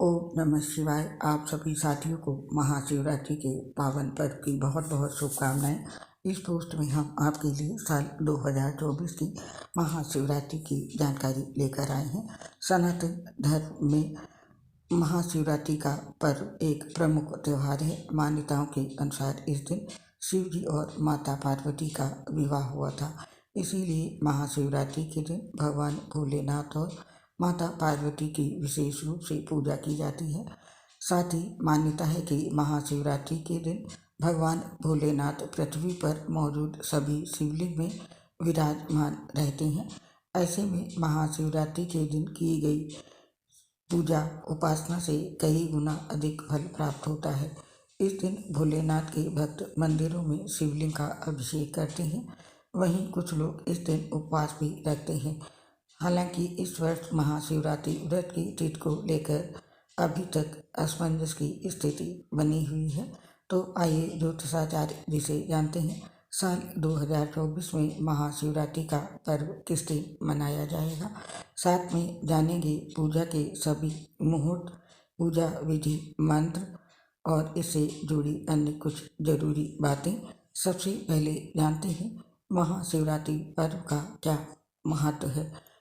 ओम नमः शिवाय। आप सभी साथियों को महाशिवरात्रि के पावन पर्व की बहुत बहुत शुभकामनाएं। इस पोस्ट में हम आपके लिए साल 2024 की महाशिवरात्रि की जानकारी लेकर आए हैं। सनातन धर्म में महाशिवरात्रि का पर्व एक प्रमुख त्यौहार है। मान्यताओं के अनुसार इस दिन शिव जी और माता पार्वती का विवाह हुआ था, इसीलिए महाशिवरात्रि के दिन भगवान भोलेनाथ और माता पार्वती की विशेष रूप से पूजा की जाती है। साथ ही मान्यता है कि महाशिवरात्रि के दिन भगवान भोलेनाथ पृथ्वी पर मौजूद सभी शिवलिंग में विराजमान रहते हैं। ऐसे में महाशिवरात्रि के दिन की गई पूजा उपासना से कई गुना अधिक फल प्राप्त होता है। इस दिन भोलेनाथ के भक्त मंदिरों में शिवलिंग का अभिषेक करते हैं। वहीं कुछ लोग इस दिन उपवास भी रखते हैं। हालांकि इस वर्ष महाशिवरात्रि व्रत की तिथि को लेकर अभी तक असमंजस की स्थिति बनी हुई है। तो आइए ज्योतिषाचार्य जी से जानते हैं, साल 2024 में महाशिवरात्रि का पर्व किस दिन मनाया जाएगा। साथ में जानेंगे पूजा के सभी मुहूर्त, पूजा विधि, मंत्र और इससे जुड़ी अन्य कुछ जरूरी बातें। सबसे पहले जानते हैं महाशिवरात्रि पर्व का क्या महत्व है।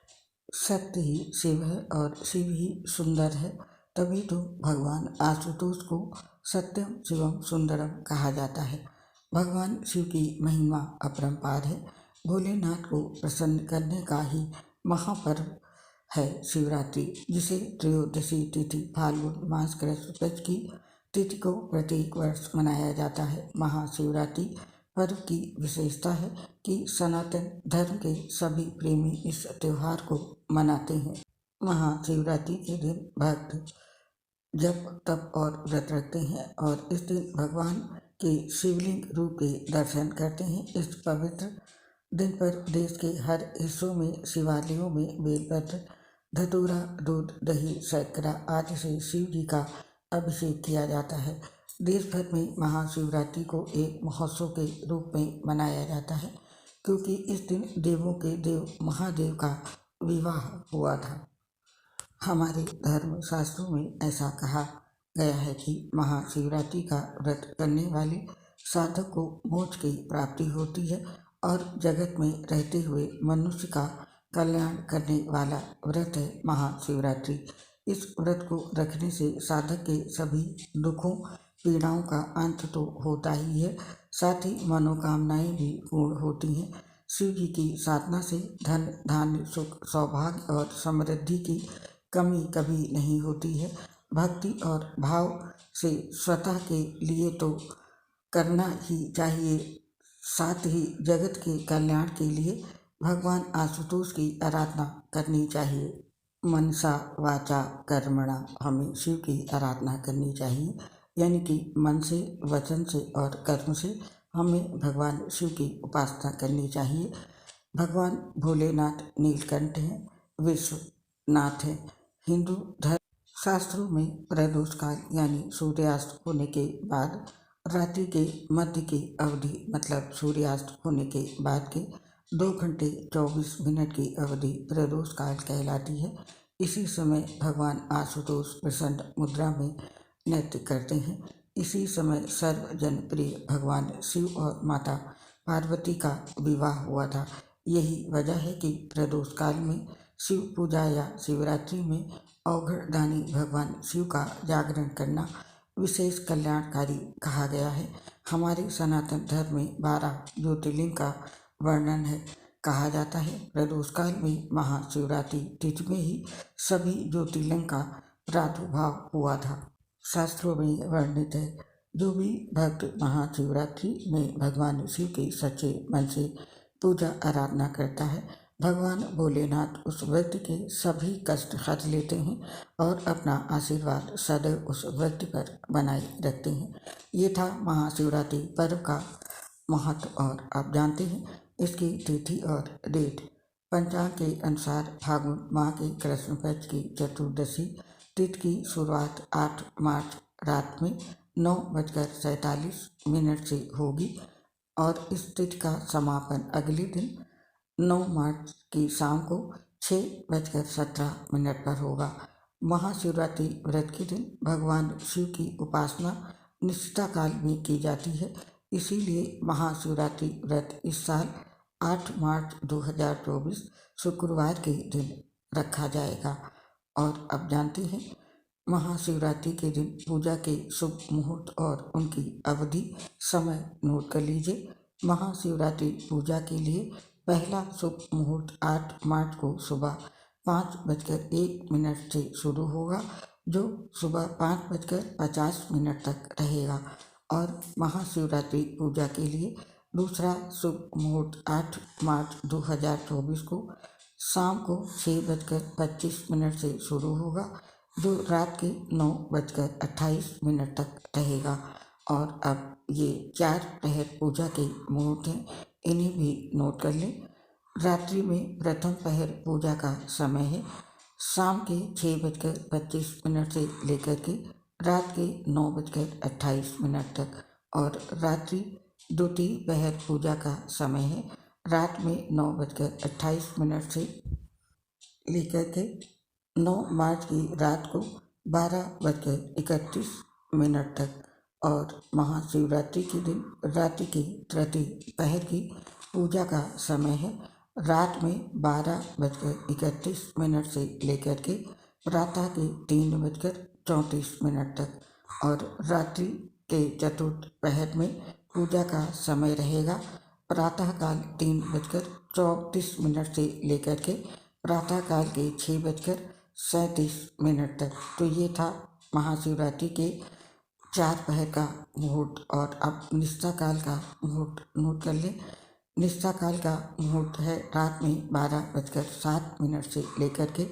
सत्य ही शिव है और शिव ही सुंदर है, तभी तो भगवान आशुतोष को सत्यम शिवम सुंदरम कहा जाता है। भगवान शिव की महिमा अपरंपार है। भोलेनाथ को प्रसन्न करने का ही महापर्व है शिवरात्रि, जिसे त्रयोदशी तिथि फाल्गुन मास कृष्ण पक्ष की तिथि को प्रत्येक वर्ष मनाया जाता है। महाशिवरात्रि पर्व की विशेषता है कि सनातन धर्म के सभी प्रेमी इस त्यौहार को मनाते हैं। महाशिवरात्रि के दिन भक्त जप तप और व्रत रखते हैं और इस दिन भगवान के शिवलिंग रूप के दर्शन करते हैं। इस पवित्र दिन पर देश के हर हिस्सों में शिवालयों में बेलपत्र, धतूरा, दूध, दही, शर्करा आदि से शिव जी का अभिषेक किया जाता है। देश भर में महाशिवरात्रि को एक महोत्सव के रूप में मनाया जाता है, क्योंकि इस दिन देवों के देव महादेव का विवाह हुआ था। हमारे धर्म शास्त्रों में ऐसा कहा गया है कि महाशिवरात्रि का व्रत करने वाले साधक को मोक्ष की प्राप्ति होती है और जगत में रहते हुए मनुष्य का कल्याण करने वाला व्रत है महाशिवरात्रि। इस व्रत को रखने से साधक के सभी दुखों पीड़ाओं का अंत तो होता ही है, साथ ही मनोकामनाएं भी पूर्ण होती हैं। शिव जी की साधना से धन धान्य सुख सौभाग्य और समृद्धि की कमी कभी नहीं होती है। भक्ति और भाव से स्वतः के लिए तो करना ही चाहिए, साथ ही जगत के कल्याण के लिए भगवान आशुतोष की आराधना करनी चाहिए। मनसा वाचा कर्मणा, हमें शिव की आराधना करनी चाहिए, यानी कि मन से, वचन से और कर्म से हमें भगवान शिव की उपासना करनी चाहिए। भगवान भोलेनाथ नीलकंठ हैं, विश्वनाथ हैं। हिंदू धर्म शास्त्रों में प्रदोष काल यानी सूर्यास्त होने के बाद रात्रि के मध्य की अवधि, मतलब सूर्यास्त होने के बाद के 2 घंटे 24 मिनट की अवधि प्रदोष काल कहलाती है। इसी समय भगवान आशुतोष प्रसन्न मुद्रा में नृत्य करते हैं। इसी समय सर्व जनप्रिय भगवान शिव और माता पार्वती का विवाह हुआ था। यही वजह है कि प्रदोष काल में शिव पूजा या शिवरात्रि में अवघड़दानी भगवान शिव का जागरण करना विशेष कल्याणकारी कहा गया है। हमारे सनातन धर्म में 12 ज्योतिर्लिंग का वर्णन है। कहा जाता है प्रदोष काल में महाशिवरात्रि तिथि में ही सभी ज्योतिर्लिंग का प्रादुर्भाव हुआ था। शास्त्रों में वर्णित है, जो भी भक्त महाशिवरात्रि में भगवान शिव के सच्चे मन से पूजा आराधना करता है, भगवान भोलेनाथ उस व्यक्ति के सभी कष्ट हर लेते हैं और अपना आशीर्वाद सदैव उस व्यक्ति पर बनाए रखते हैं। ये था महाशिवरात्रि पर्व का महत्व। और आप जानते हैं इसकी तिथि और डेट। पंचांग के अनुसार फाल्गुन माह के कृष्ण पक्ष की चतुर्दशी तिथि की शुरुआत 8 मार्च रात में 9:47 से होगी और इस तिथि का समापन अगले दिन 9 मार्च की शाम को 6:17 पर होगा। महाशिवरात्रि व्रत के दिन भगवान शिव की उपासना निष्ठा काल में की जाती है। इसीलिए महाशिवरात्रि व्रत इस साल 8 मार्च 2024 शुक्रवार के दिन रखा जाएगा। और अब जानते हैं महाशिवरात्रि के दिन पूजा के शुभ मुहूर्त और उनकी अवधि समय नोट कर लीजिए। महाशिवरात्रि पूजा के लिए पहला शुभ मुहूर्त 8 मार्च को सुबह 5:01 से शुरू होगा, जो सुबह 5:50 तक रहेगा। और महाशिवरात्रि पूजा के लिए दूसरा शुभ मुहूर्त 8 मार्च 2024 को शाम को 6:25 से शुरू होगा, जो रात के 9:28 तक रहेगा। और अब ये 4 प्रहर पूजा के मुहूर्त हैं, इन्हें भी नोट कर लें। रात्रि में प्रथम पहर पूजा का समय है शाम के 6:25 से लेकर के रात के 9:28 तक। और रात्रि द्वितीय पहर पूजा का समय है रात में 9:28 से लेकर के 9 मार्च की रात को 12:31 तक। और महाशिवरात्रि के दिन रात्रि के तृतीय पहर की पूजा का समय है रात में 12:31 से लेकर के प्रातः के 3:34 तक। और रात्रि के चतुर्थ पहर में पूजा का समय रहेगा प्रातःकाल 3:34 से लेकर के प्रातःकाल के 6:37 तक। तो ये था महाशिवरात्रि के 4 पहर का मुहूर्त। और अब निष्ठा काल का मुहूर्त नोट कर लें। निष्ठा काल का मुहूर्त है रात में 12:07 से लेकर के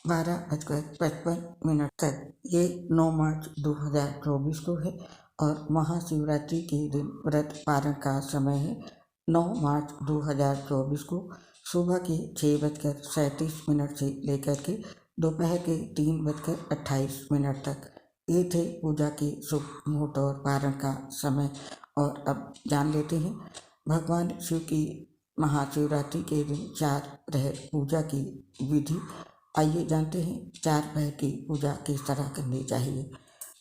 12:55 तक। ये 9 मार्च 2024 को है। और महाशिवरात्रि के दिन व्रत पारण का समय है 9 मार्च 2024 को सुबह के 6:37 से लेकर के दोपहर के 3:28 तक। ये थे पूजा के शुभ मुहूर्त और पारण का समय। और अब जान लेते हैं भगवान शिव की महाशिवरात्रि के दिन 4 प्रहर पूजा की विधि। आइए जानते हैं 4 प्रहर की पूजा किस तरह करनी चाहिए।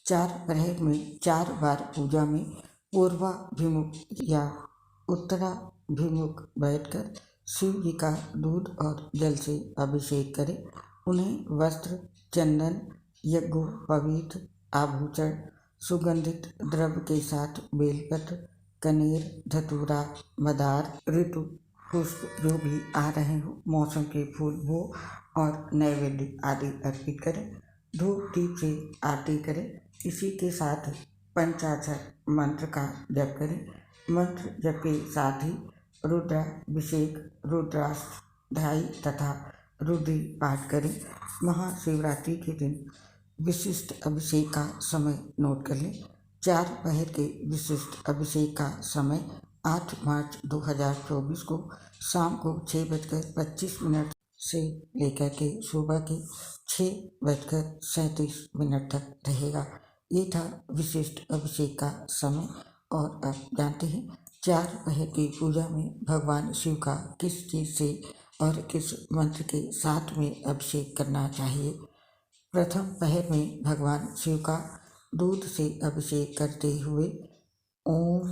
4 प्रहर में 4 बार पूजा में पूर्वाभिमुख या उत्तराभिमुख बैठकर शिव जी का दूध और जल से अभिषेक करें। उन्हें वस्त्र, चंदन, यज्ञोपवीत, आभूषण, सुगंधित द्रव्य के साथ बेलपत्र, कनेर, धतूरा, मदार, ऋतु पुष्प जो भी आ रहे हो, मौसम के फूल वो और नैवेद्य आदि अर्पित करें। धूप दीप से आरती करें। इसी के साथ पंचाक्षर मंत्र का जप करें। मंत्र जप के साथ ही रुद्राभिषेक, रुद्राष्टध्यायी तथा रुद्री पाठ करें। महाशिवरात्रि के दिन विशिष्ट अभिषेक का समय नोट कर लें। 4 पहर के विशिष्ट अभिषेक का समय 8 मार्च 2024 को शाम को 6:25 से लेकर के सुबह के 6:37 तक रहेगा। ये था विशिष्ट अभिषेक का समय। और अब जानते हैं 4 पहर की पूजा में भगवान शिव का किस चीज़ से और किस मंत्र के साथ में अभिषेक करना चाहिए। प्रथम पहर में भगवान शिव का दूध से अभिषेक करते हुए ओम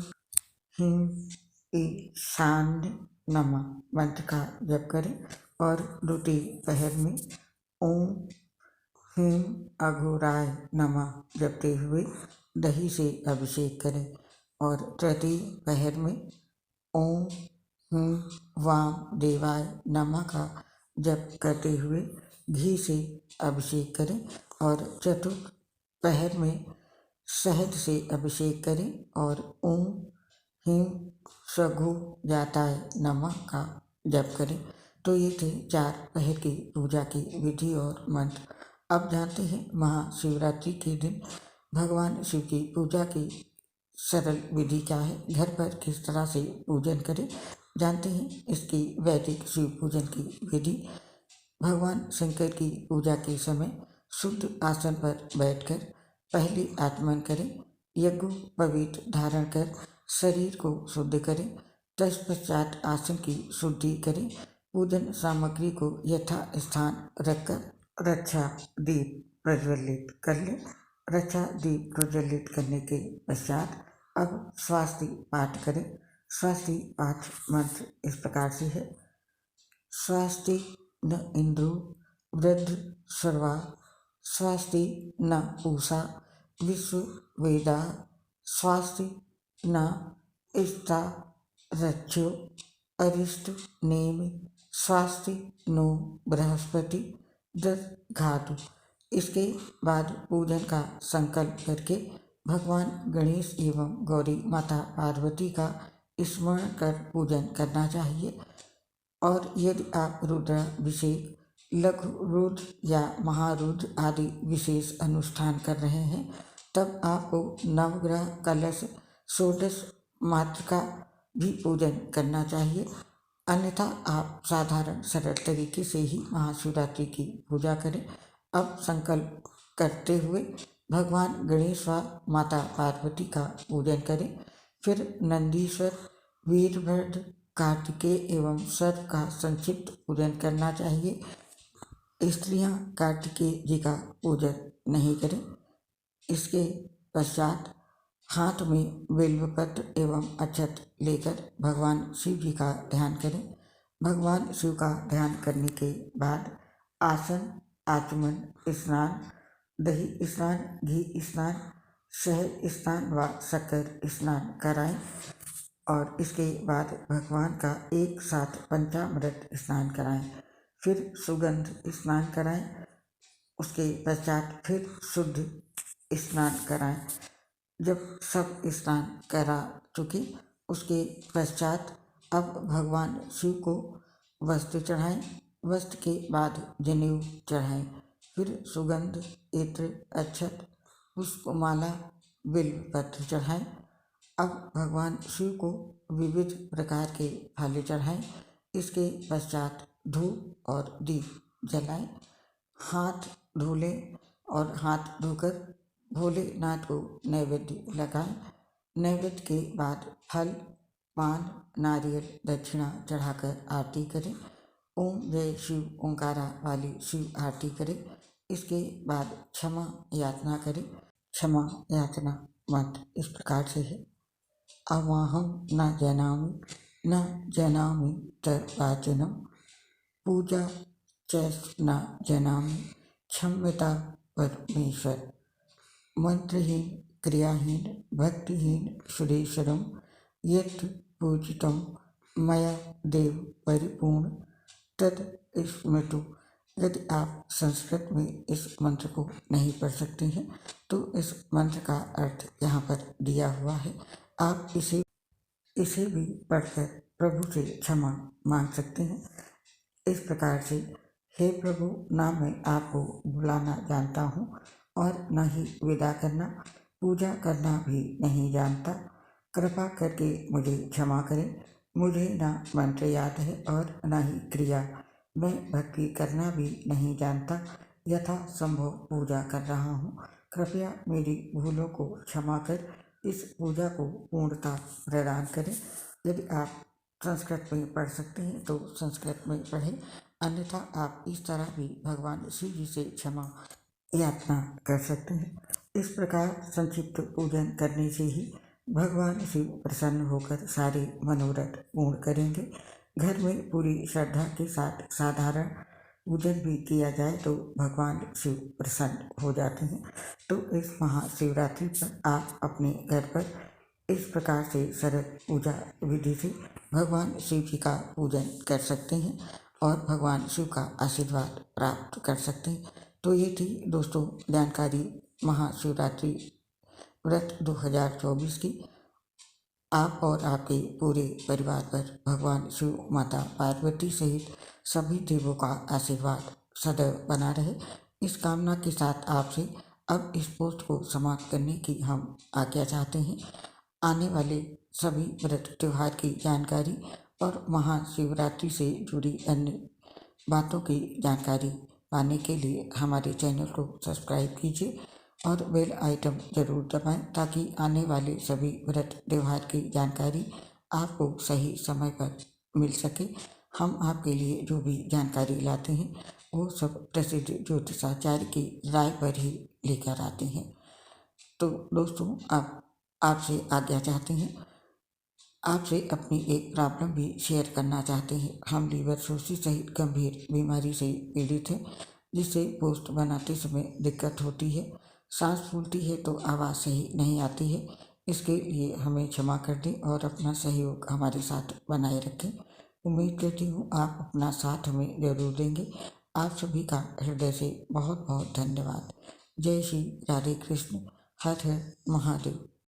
ह्रीं ईशान्य नमः मंत्र का जप करें। और द्वितीय पहर में ओम ह्रीं अघोराय नमः जपते हुए दही से अभिषेक करें। और तृतीय पहर में ओम ह्रीं वाम देवाय नमः का जप करते हुए घी से अभिषेक करें। और चतुर्थ पहर में शहद से अभिषेक करें और ओम ह्रीं सघोजाताय नमः का जप करें। तो ये थे 4 पहर की पूजा की विधि और मंत्र। अब जानते हैं महाशिवरात्रि के दिन भगवान शिव की पूजा की सरल विधि क्या है, घर पर किस तरह से पूजन करें। जानते हैं इसकी वैदिक शिव पूजन की विधि। भगवान शंकर की पूजा के समय शुद्ध आसन पर बैठकर पहले आचमन करें। यज्ञोपवीत धारण कर शरीर को शुद्ध करें। तत्पश्चात आसन की शुद्धि करें। पूजन सामग्री को यथा स्थान रखकर रक्षा, दीप, प्रज्वलित कर लें। रक्षा दीप प्रज्वलित करने के पश्चात अब स्वास्ति पाठ करें। स्वास्ति पाठ मंत्र इस प्रकार से है। स्वास्ति न इंद्रो वृद्ध सर्वा, स्वास्ति न पूषा विश्ववेदा, स्वास्ति न इष्टा रक्षो अरिष्ट नेमि, स्वास्ति नो बृहस्पति दधातु। इसके बाद पूजन का संकल्प करके भगवान गणेश एवं गौरी माता पार्वती का स्मरण कर पूजन करना चाहिए। और यदि आप रुद्राभिषेक, लघु रुद्र या महारुद्र आदि विशेष अनुष्ठान कर रहे हैं तब आपको नवग्रह कलश षोडश मात्र का भी पूजन करना चाहिए। अन्यथा आप साधारण सरल तरीके से ही महाशिवरात्रि की पूजा करें। अब संकल्प करते हुए भगवान गणेश व माता पार्वती का पूजन करें। फिर नंदीश्वर, वीरभद्र, कार्तिकेय एवं सर्प का संक्षिप्त पूजन करना चाहिए। स्त्रियां कार्तिकेय जी का पूजन नहीं करें। इसके पश्चात हाथ में बिल्वपत्र एवं अक्षत लेकर भगवान शिव जी का ध्यान करें। भगवान शिव का ध्यान करने के बाद आसन, आचमन, स्नान, दही स्नान, घी स्नान, शहद स्नान व शक्कर स्नान कराएं। और इसके बाद भगवान का एक साथ पंचामृत स्नान कराएं। फिर सुगंध स्नान कराएं। उसके पश्चात फिर शुद्ध स्नान कराएं। जब सब स्नान करा चुके उसके पश्चात अब भगवान शिव को वस्त्र चढ़ाएं। वस्त्र के बाद जनेऊ चढ़ाएं। फिर सुगंध, इत्र, अक्षत, पुष्पमाला, बिल्वपत्र चढ़ाएं। अब भगवान शिव को विविध प्रकार के फल चढ़ाएं। इसके पश्चात धूप और दीप जलाएं। हाथ धो लें और हाथ धोकर भोलेनाथ को नैवेद्य लगाएं। नैवेद्य के बाद फल, पान, नारियल, दक्षिणा चढ़ाकर आरती करें। ओम जय शिव ओंकारा वाली शिव आरती करें। इसके बाद क्षमा याचना करें। क्षमा याचना मंत्र इस प्रकार से है। अवाहं न जानामि तद्वाचनं, पूजा च न जानामि क्षम्यता परमेश्वर। मंत्रहीन, क्रियाहीन, भक्तिहीन सुरेश्वरम यत् पूजितं मया देव परिपूर्ण तद स्मृतु। यदि आप संस्कृत में इस मंत्र को नहीं पढ़ सकते हैं तो इस मंत्र का अर्थ यहाँ पर दिया हुआ है। आप इसे भी पढ़कर प्रभु से क्षमा मांग सकते हैं। इस प्रकार से, हे प्रभु, ना मैं आपको बुलाना जानता हूँ और न ही विदा करना, पूजा करना भी नहीं जानता। कृपा करके मुझे क्षमा करें। मुझे न मंत्र याद है और न ही क्रिया। मैं भक्ति करना भी नहीं जानता। यथा संभव पूजा कर रहा हूँ। कृपया मेरी भूलों को क्षमा कर इस पूजा को पूर्णता प्रदान करें। यदि आप संस्कृत में पढ़ सकते हैं तो संस्कृत में पढ़ें। अन्यथा आप इस तरह भी भगवान शिव जी से क्षमा याचना कर सकते हैं। इस प्रकार संक्षिप्त पूजन करने से ही भगवान शिव प्रसन्न होकर सारे मनोरथ पूर्ण करेंगे। घर में पूरी श्रद्धा के साथ साधारण पूजन भी किया जाए तो भगवान शिव प्रसन्न हो जाते हैं। तो इस महाशिवरात्रि पर आप अपने घर पर इस प्रकार से सरल पूजा विधि से भगवान शिव जी का पूजन कर सकते हैं और भगवान शिव का आशीर्वाद प्राप्त कर सकते हैं। तो ये थी दोस्तों जानकारी महाशिवरात्रि व्रत 2024 की। आप और आपके पूरे परिवार पर भगवान शिव, माता पार्वती सहित सभी देवों का आशीर्वाद सदैव बना रहे, इस कामना के साथ आपसे अब इस पोस्ट को समाप्त करने की हम आज्ञा चाहते हैं। आने वाले सभी व्रत त्यौहार की जानकारी और महाशिवरात्रि से जुड़ी अन्य बातों की जानकारी पाने के लिए हमारे चैनल को सब्सक्राइब कीजिए और बेल आइटम जरूर दबाएं ताकि आने वाले सभी व्रत त्यौहार की जानकारी आपको सही समय पर मिल सके। हम आपके लिए जो भी जानकारी लाते हैं वो सब प्रसिद्ध ज्योतिषाचार्य की राय पर ही लेकर आते हैं। तो दोस्तों, आप आपसे आज्ञा चाहते हैं, आपसे अपनी एक प्रॉब्लम भी शेयर करना चाहते हैं। हम लीवर सिरोसिस सहित गंभीर बीमारी से पीड़ित हैं, जिससे पोस्ट बनाते समय दिक्कत होती है। सांस फूलती है तो आवाज़ सही नहीं आती है। इसके लिए हमें क्षमा कर दें और अपना सहयोग हमारे साथ बनाए रखें। उम्मीद करती हूँ आप अपना साथ हमें जरूर देंगे। आप सभी का हृदय से बहुत बहुत धन्यवाद। जय श्री राधे कृष्ण। हर हर महादेव।